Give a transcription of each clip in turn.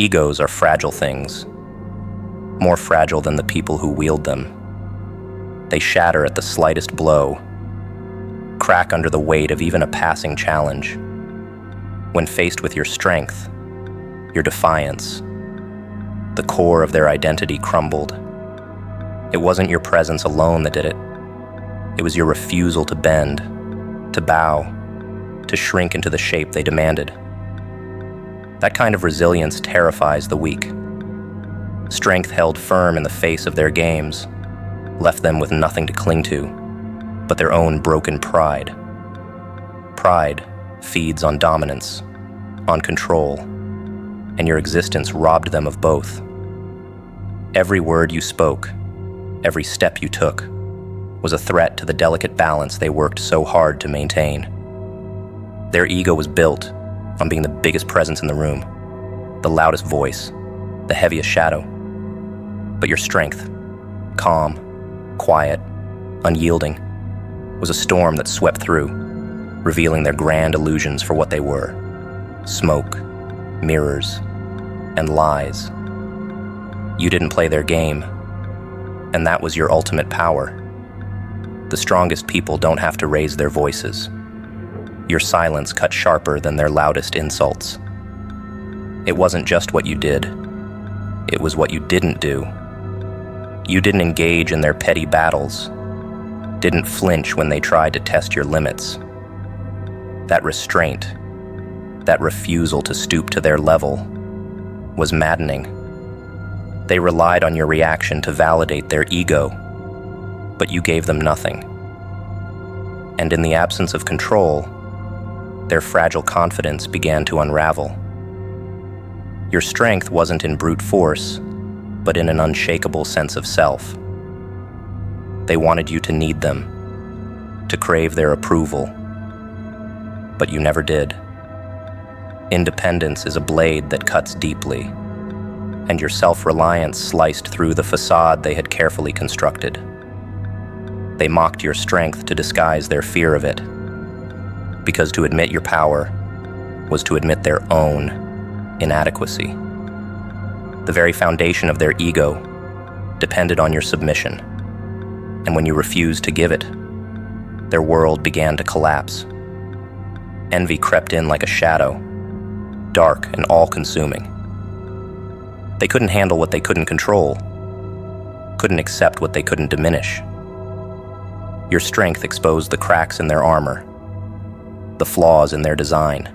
Egos are fragile things, more fragile than the people who wield them. They shatter at the slightest blow, crack under the weight of even a passing challenge. When faced with your strength, your defiance, the core of their identity crumbled. It wasn't your presence alone that did it. It was your refusal to bend, to bow, to shrink into the shape they demanded. That kind of resilience terrifies the weak. Strength held firm in the face of their games left them with nothing to cling to but their own broken pride. Pride feeds on dominance, on control, and your existence robbed them of both. Every word you spoke, every step you took, was a threat to the delicate balance they worked so hard to maintain. Their ego was built on being the biggest presence in the room, the loudest voice, the heaviest shadow. But your strength, calm, quiet, unyielding, was a storm that swept through, revealing their grand illusions for what they were: smoke, mirrors, and lies. You didn't play their game, and that was your ultimate power. The strongest people don't have to raise their voices. Your silence cut sharper than their loudest insults. It wasn't just what you did, it was what you didn't do. You didn't engage in their petty battles, didn't flinch when they tried to test your limits. That restraint, that refusal to stoop to their level, was maddening. They relied on your reaction to validate their ego, but you gave them nothing. And in the absence of control, their fragile confidence began to unravel. Your strength wasn't in brute force, but in an unshakable sense of self. They wanted you to need them, to crave their approval, but you never did. Independence is a blade that cuts deeply, and your self-reliance sliced through the facade they had carefully constructed. They mocked your strength to disguise their fear of it, because to admit your power was to admit their own inadequacy. The very foundation of their ego depended on your submission, and when you refused to give it, their world began to collapse. Envy crept in like a shadow, dark and all-consuming. They couldn't handle what they couldn't control, couldn't accept what they couldn't diminish. Your strength exposed the cracks in their armor, the flaws in their design.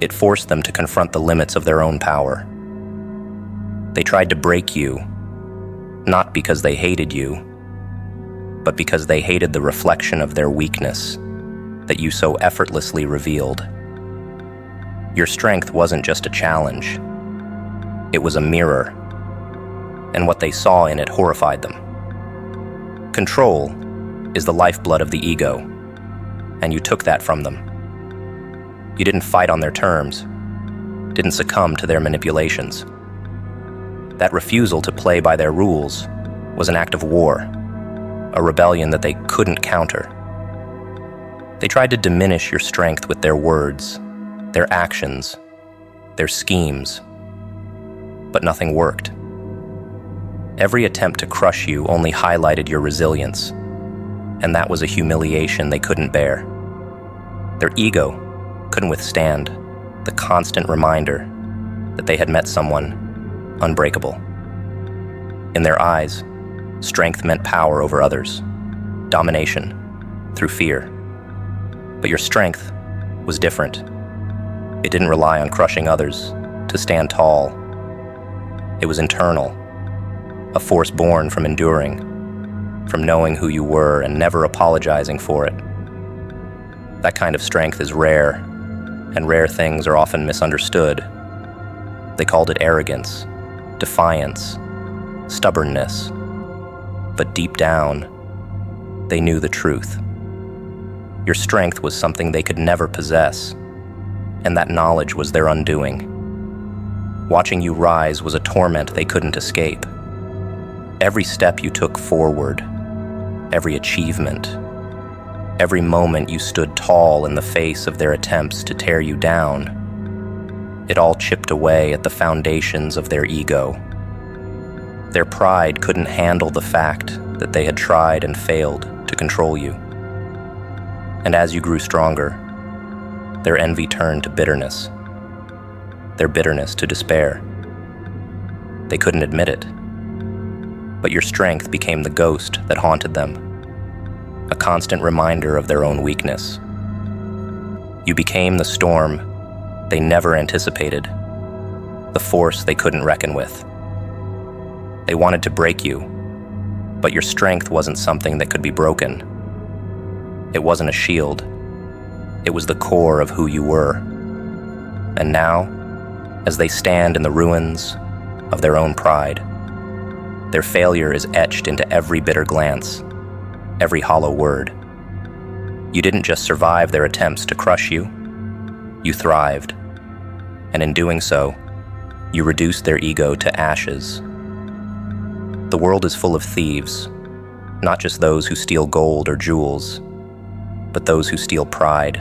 It forced them to confront the limits of their own power. They tried to break you, not because they hated you, but because they hated the reflection of their weakness that you so effortlessly revealed. Your strength wasn't just a challenge, it was a mirror, and what they saw in it horrified them. Control is the lifeblood of the ego, and you took that from them. You didn't fight on their terms, didn't succumb to their manipulations. That refusal to play by their rules was an act of war, a rebellion that they couldn't counter. They tried to diminish your strength with their words, their actions, their schemes, but nothing worked. Every attempt to crush you only highlighted your resilience, and that was a humiliation they couldn't bear. Their ego couldn't withstand the constant reminder that they had met someone unbreakable. In their eyes, strength meant power over others, domination through fear. But your strength was different. It didn't rely on crushing others to stand tall. It was internal, a force born from enduring, from knowing who you were and never apologizing for it. That kind of strength is rare, and rare things are often misunderstood. They called it arrogance, defiance, stubbornness. But deep down, they knew the truth. Your strength was something they could never possess, and that knowledge was their undoing. Watching you rise was a torment they couldn't escape. Every step you took forward, every achievement, every moment you stood tall in the face of their attempts to tear you down, It all chipped away at the foundations of their ego. Their pride couldn't handle the fact that they had tried and failed to control you. And as you grew stronger, their envy turned to bitterness, their bitterness to despair. They couldn't admit it, but your strength became the ghost that haunted them, a constant reminder of their own weakness. You became the storm they never anticipated, the force they couldn't reckon with. They wanted to break you, but your strength wasn't something that could be broken. It wasn't a shield. It was the core of who you were. And now, as they stand in the ruins of their own pride, their failure is etched into every bitter glance, every hollow word. You didn't just survive their attempts to crush you, you thrived. And in doing so, you reduced their ego to ashes. The world is full of thieves, not just those who steal gold or jewels, but those who steal pride,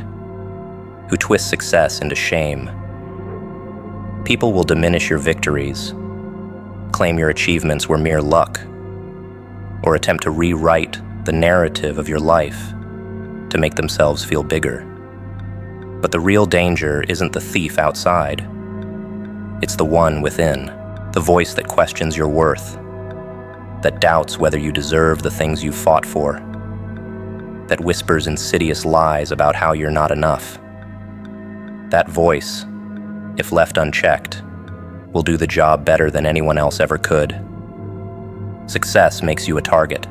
who twist success into shame. People will diminish your victories, claim your achievements were mere luck, or attempt to rewrite the narrative of your life to make themselves feel bigger. But the real danger isn't the thief outside. It's the one within, the voice that questions your worth, that doubts whether you deserve the things you've fought for, that whispers insidious lies about how you're not enough. That voice, if left unchecked, will do the job better than anyone else ever could. Success makes you a target.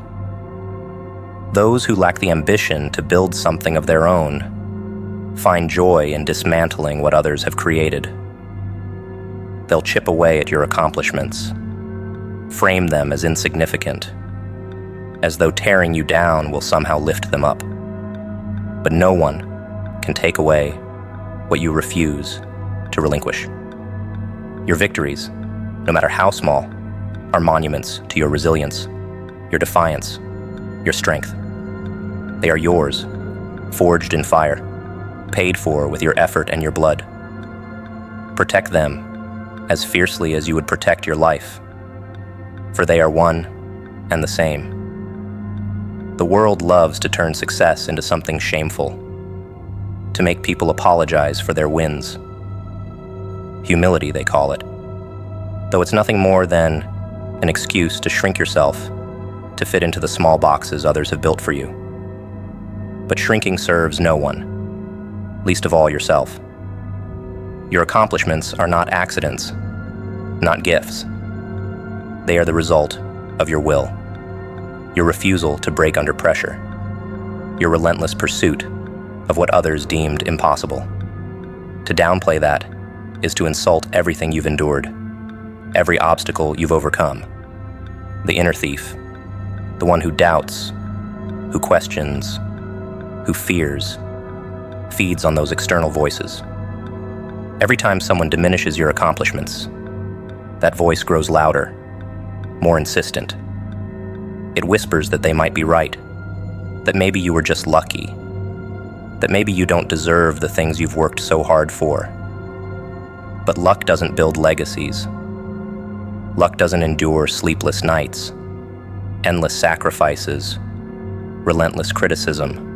Those who lack the ambition to build something of their own find joy in dismantling what others have created. They'll chip away at your accomplishments, frame them as insignificant, as though tearing you down will somehow lift them up. But no one can take away what you refuse to relinquish. Your victories, no matter how small, are monuments to your resilience, your defiance, your strength. They are yours, forged in fire, paid for with your effort and your blood. Protect them as fiercely as you would protect your life, for they are one and the same. The world loves to turn success into something shameful, to make people apologize for their wins. Humility, they call it, though it's nothing more than an excuse to shrink yourself to fit into the small boxes others have built for you. But shrinking serves no one, least of all yourself. Your accomplishments are not accidents, not gifts. They are the result of your will, your refusal to break under pressure, your relentless pursuit of what others deemed impossible. To downplay that is to insult everything you've endured, every obstacle you've overcome. The inner thief, the one who doubts, who questions, who fears, feeds on those external voices. Every time someone diminishes your accomplishments, that voice grows louder, more insistent. It whispers that they might be right, that maybe you were just lucky, that maybe you don't deserve the things you've worked so hard for. But luck doesn't build legacies. Luck doesn't endure sleepless nights, endless sacrifices, relentless criticism.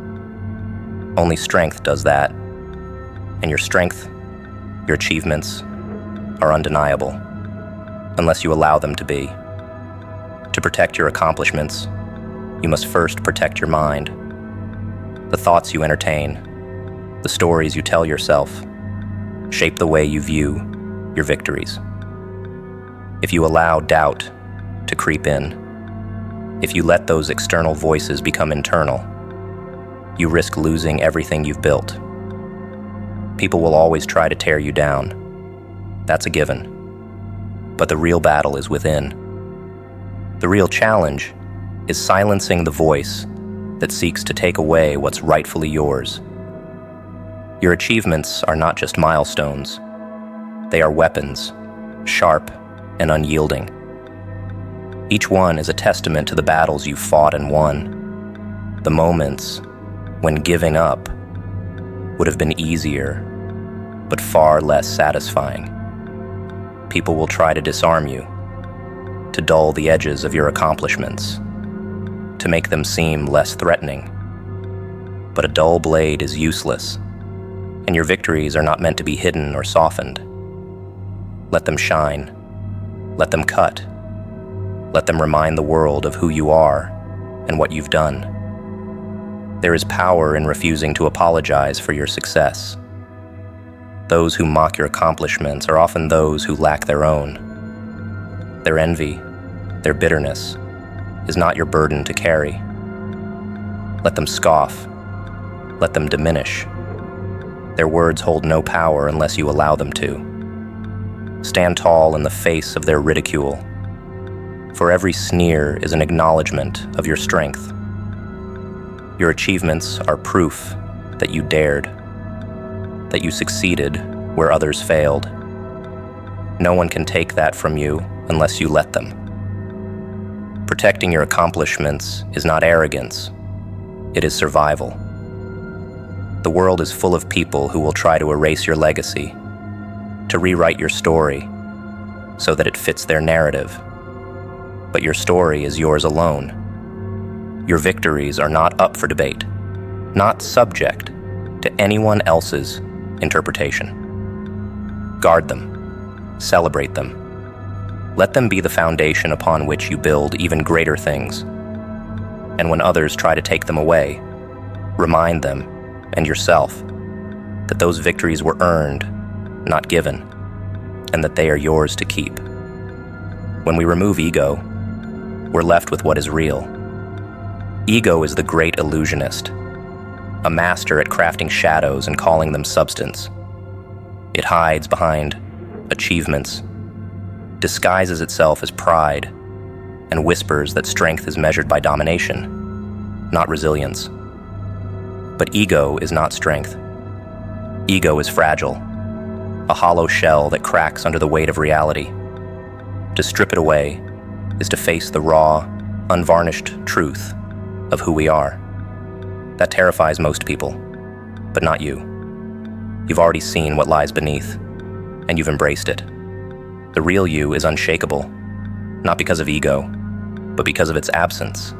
Only strength does that, and your strength, your achievements, are undeniable, unless you allow them to be. To protect your accomplishments, you must first protect your mind. The thoughts you entertain, the stories you tell yourself, shape the way you view your victories. If you allow doubt to creep in, if you let those external voices become internal, you risk losing everything you've built. People will always try to tear you down. That's a given. But the real battle is within. The real challenge is silencing the voice that seeks to take away what's rightfully yours. Your achievements are not just milestones. They are weapons, sharp and unyielding. Each one is a testament to the battles you've fought and won, the moments when giving up would have been easier, but far less satisfying. People will try to disarm you, to dull the edges of your accomplishments, to make them seem less threatening. But a dull blade is useless, and your victories are not meant to be hidden or softened. Let them shine. Let them cut. Let them remind the world of who you are and what you've done. There is power in refusing to apologize for your success. Those who mock your accomplishments are often those who lack their own. Their envy, their bitterness, is not your burden to carry. Let them scoff. Let them diminish. Their words hold no power unless you allow them to. Stand tall in the face of their ridicule, for every sneer is an acknowledgement of your strength. Your achievements are proof that you dared, that you succeeded where others failed. No one can take that from you unless you let them. Protecting your accomplishments is not arrogance, it is survival. The world is full of people who will try to erase your legacy, to rewrite your story so that it fits their narrative. But your story is yours alone. Your victories are not up for debate, not subject to anyone else's interpretation. Guard them, celebrate them. Let them be the foundation upon which you build even greater things. And when others try to take them away, remind them and yourself that those victories were earned, not given, and that they are yours to keep. When we remove ego, we're left with what is real. Ego is the great illusionist, a master at crafting shadows and calling them substance. It hides behind achievements, disguises itself as pride, and whispers that strength is measured by domination, not resilience. But ego is not strength. Ego is fragile, a hollow shell that cracks under the weight of reality. To strip it away is to face the raw, unvarnished truth of who we are. That terrifies most people, but not you. You've already seen what lies beneath, and you've embraced it. The real you is unshakable, not because of ego, but because of its absence.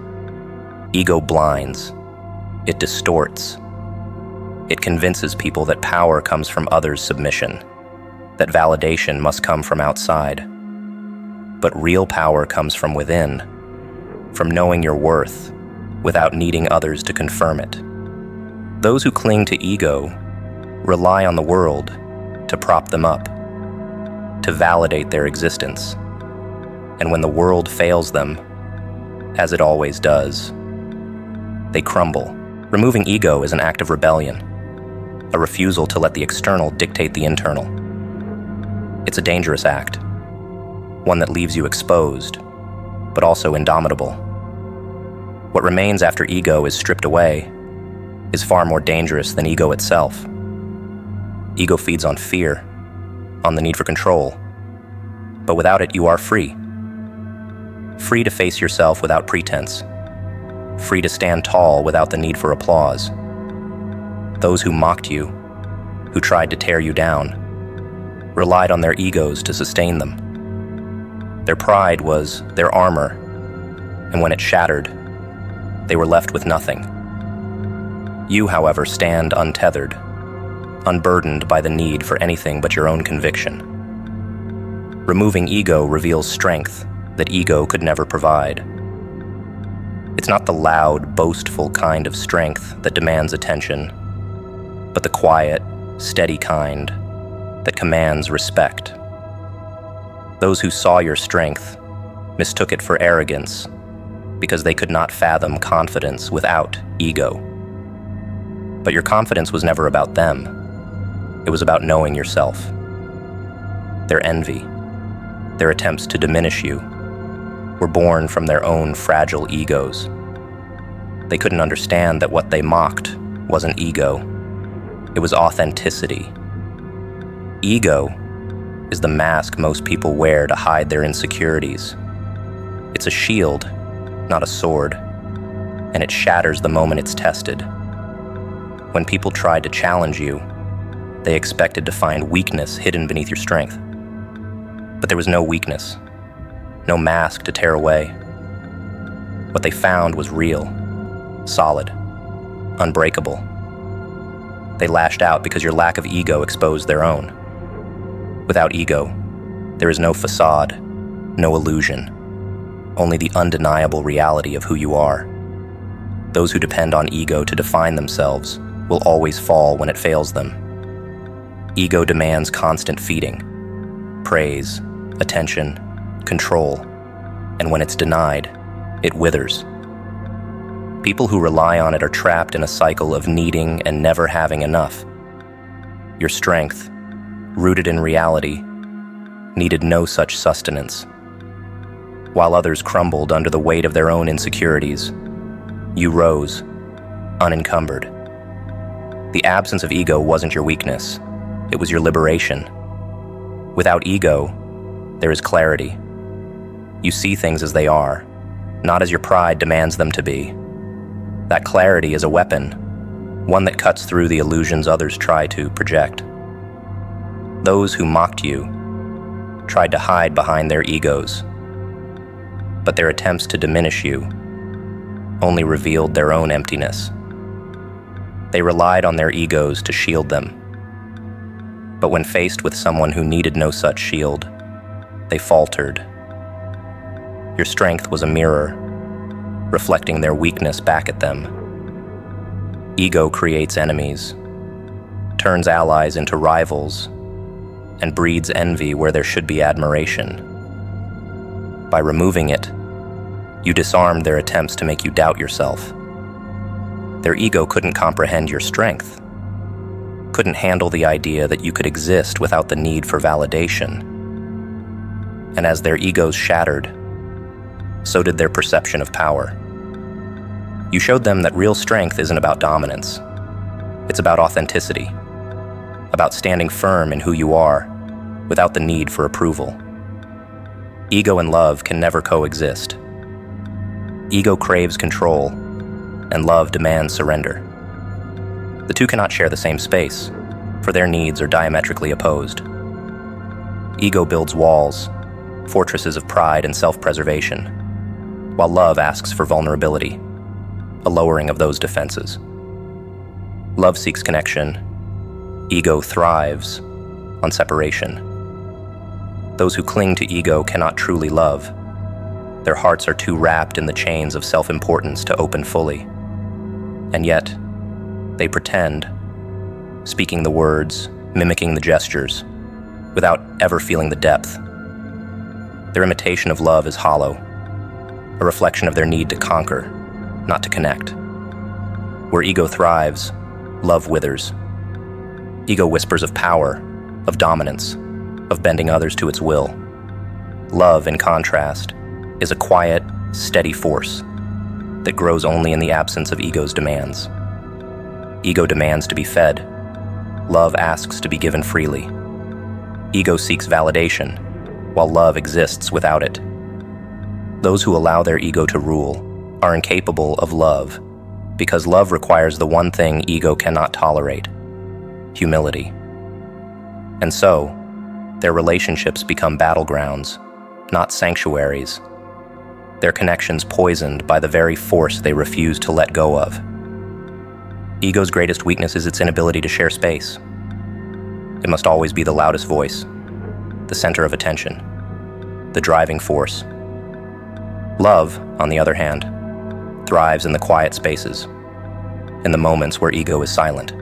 Ego blinds. It distorts. It convinces people that power comes from others' submission, that validation must come from outside. But real power comes from within, from knowing your worth without needing others to confirm it. Those who cling to ego rely on the world to prop them up, to validate their existence. And when the world fails them, as it always does, they crumble. Removing ego is an act of rebellion, a refusal to let the external dictate the internal. It's a dangerous act, one that leaves you exposed, but also indomitable. What remains after ego is stripped away is far more dangerous than ego itself. Ego feeds on fear, on the need for control, but without it you are free. Free to face yourself without pretense, free to stand tall without the need for applause. Those who mocked you, who tried to tear you down, relied on their egos to sustain them. Their pride was their armor, and when it shattered, they were left with nothing. You, however, stand untethered, unburdened by the need for anything but your own conviction. Removing ego reveals strength that ego could never provide. It's not the loud, boastful kind of strength that demands attention, but the quiet, steady kind that commands respect. Those who saw your strength mistook it for arrogance because they could not fathom confidence without ego. But your confidence was never about them. It was about knowing yourself. Their envy, their attempts to diminish you, were born from their own fragile egos. They couldn't understand that what they mocked wasn't ego. It was authenticity. Ego is the mask most people wear to hide their insecurities. It's a shield, not a sword, and it shatters the moment it's tested. When people tried to challenge you, They expected to find weakness hidden beneath your strength. But there was no weakness, no mask to tear away. What they found was real, solid, unbreakable. They lashed out because your lack of ego exposed their own. Without ego, there is no facade, no illusion, only the undeniable reality of who you are. Those who depend on ego to define themselves will always fall when it fails them. Ego demands constant feeding, praise, attention, control, and when it's denied, it withers. People who rely on it are trapped in a cycle of needing and never having enough. Your strength, rooted in reality, needed no such sustenance. While others crumbled under the weight of their own insecurities, you rose, unencumbered. The absence of ego wasn't your weakness, it was your liberation. Without ego, there is clarity. You see things as they are, not as your pride demands them to be. That clarity is a weapon, one that cuts through the illusions others try to project. Those who mocked you tried to hide behind their egos, but their attempts to diminish you only revealed their own emptiness. They relied on their egos to shield them. But when faced with someone who needed no such shield, they faltered. Your strength was a mirror, reflecting their weakness back at them. Ego creates enemies, turns allies into rivals, and breeds envy where there should be admiration. By removing it, you disarmed their attempts to make you doubt yourself. Their ego couldn't comprehend your strength, couldn't handle the idea that you could exist without the need for validation. And as their egos shattered, so did their perception of power. You showed them that real strength isn't about dominance. It's about authenticity, about standing firm in who you are, without the need for approval. Ego and love can never coexist. Ego craves control, and love demands surrender. The two cannot share the same space, for their needs are diametrically opposed. Ego builds walls, fortresses of pride and self-preservation, while love asks for vulnerability, a lowering of those defenses. Love seeks connection. Ego thrives on separation. Those who cling to ego cannot truly love. Their hearts are too wrapped in the chains of self-importance to open fully. And yet, they pretend, speaking the words, mimicking the gestures, without ever feeling the depth. Their imitation of love is hollow, a reflection of their need to conquer, not to connect. Where ego thrives, love withers. Ego whispers of power, of dominance, of bending others to its will. Love, in contrast, is a quiet, steady force that grows only in the absence of ego's demands. Ego demands to be fed. Love asks to be given freely. Ego seeks validation, while love exists without it. Those who allow their ego to rule are incapable of love, because love requires the one thing ego cannot tolerate: humility. And so, their relationships become battlegrounds, not sanctuaries. Their connections poisoned by the very force they refuse to let go of. Ego's greatest weakness is its inability to share space. It must always be the loudest voice, the center of attention, the driving force. Love, on the other hand, thrives in the quiet spaces, in the moments where ego is silent.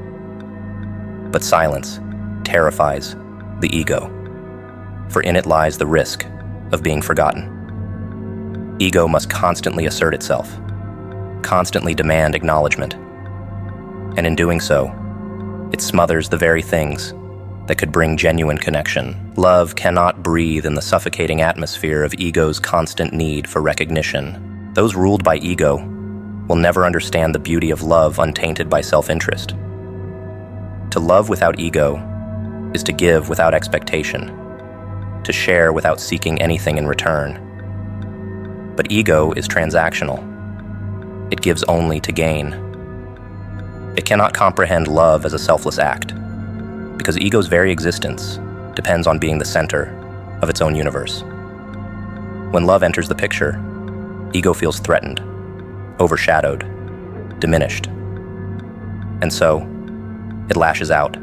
But silence terrifies the ego, for in it lies the risk of being forgotten. Ego must constantly assert itself, constantly demand acknowledgement, and in doing so, it smothers the very things that could bring genuine connection. Love cannot breathe in the suffocating atmosphere of ego's constant need for recognition. Those ruled by ego will never understand the beauty of love untainted by self-interest. To love without ego is to give without expectation, to share without seeking anything in return. But ego is transactional. It gives only to gain. It cannot comprehend love as a selfless act. Because ego's very existence depends on being the center of its own universe. When love enters the picture, ego feels threatened, overshadowed, diminished. And so, it lashes out,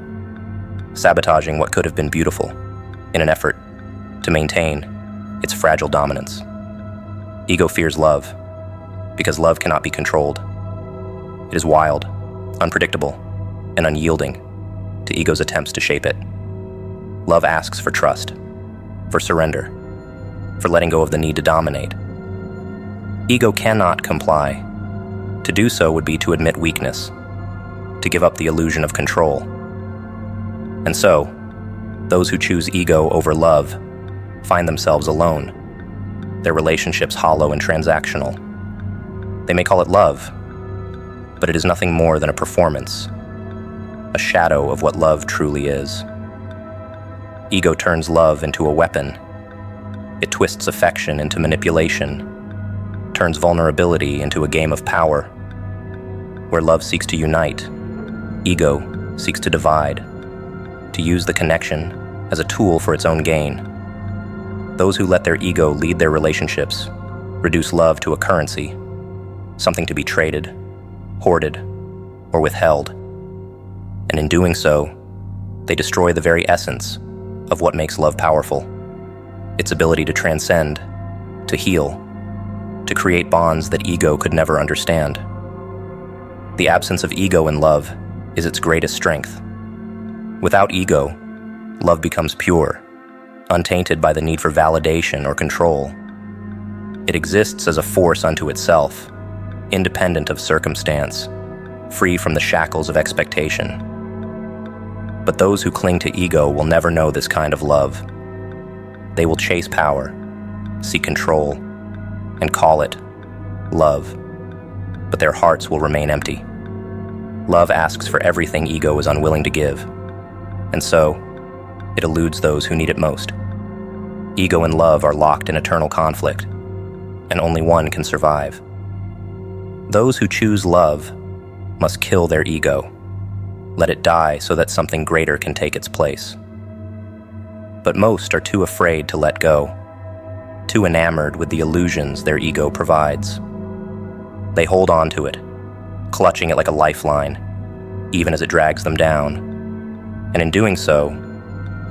sabotaging what could have been beautiful in an effort to maintain its fragile dominance. Ego fears love because love cannot be controlled. It is wild, unpredictable, and unyielding to ego's attempts to shape it. Love asks for trust, for surrender, for letting go of the need to dominate. Ego cannot comply. To do so would be to admit weakness, to give up the illusion of control. And so, those who choose ego over love find themselves alone, their relationships hollow and transactional. They may call it love, but it is nothing more than a performance, a shadow of what love truly is. Ego turns love into a weapon. It twists affection into manipulation, turns vulnerability into a game of power. Where love seeks to unite, ego seeks to divide, to use the connection as a tool for its own gain. Those who let their ego lead their relationships reduce love to a currency, something to be traded, hoarded, or withheld. And in doing so, they destroy the very essence of what makes love powerful, its ability to transcend, to heal, to create bonds that ego could never understand. The absence of ego in love is its greatest strength. Without ego, love becomes pure, untainted by the need for validation or control. It exists as a force unto itself, independent of circumstance, free from the shackles of expectation. But those who cling to ego will never know this kind of love. They will chase power, seek control, and call it love. But their hearts will remain empty. Love asks for everything ego is unwilling to give, and so it eludes those who need it most. Ego and love are locked in eternal conflict, and only one can survive. Those who choose love must kill their ego, let it die so that something greater can take its place. But most are too afraid to let go, too enamored with the illusions their ego provides. They hold on to it, clutching it like a lifeline, even as it drags them down. And in doing so,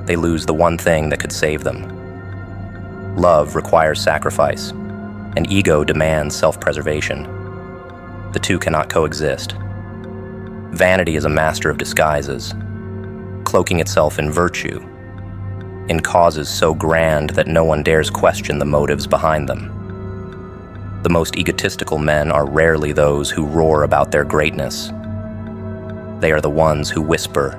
they lose the one thing that could save them. Love requires sacrifice, and ego demands self-preservation. The two cannot coexist. Vanity is a master of disguises, cloaking itself in virtue, in causes so grand that no one dares question the motives behind them. The most egotistical men are rarely those who roar about their greatness. They are the ones who whisper,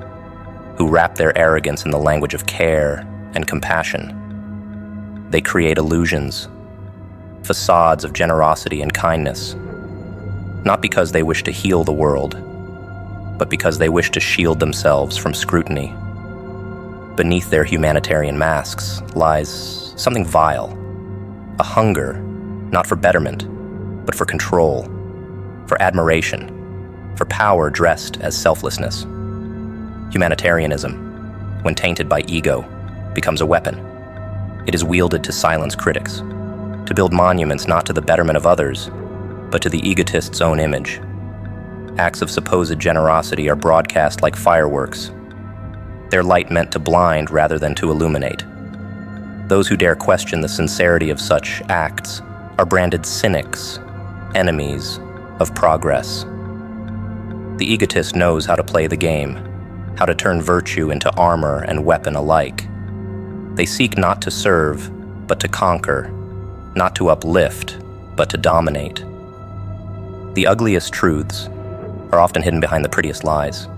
who wrap their arrogance in the language of care and compassion. They create illusions, facades of generosity and kindness, not because they wish to heal the world, but because they wish to shield themselves from scrutiny. Beneath their humanitarian masks lies something vile, a hunger, not for betterment, but for control, for admiration, for power dressed as selflessness. Humanitarianism, when tainted by ego, becomes a weapon. It is wielded to silence critics, to build monuments not to the betterment of others, but to the egotist's own image. Acts of supposed generosity are broadcast like fireworks, their light meant to blind rather than to illuminate. Those who dare question the sincerity of such acts are branded cynics, enemies of progress. The egotist knows how to play the game, how to turn virtue into armor and weapon alike. They seek not to serve, but to conquer, not to uplift, but to dominate. The ugliest truths are often hidden behind the prettiest lies.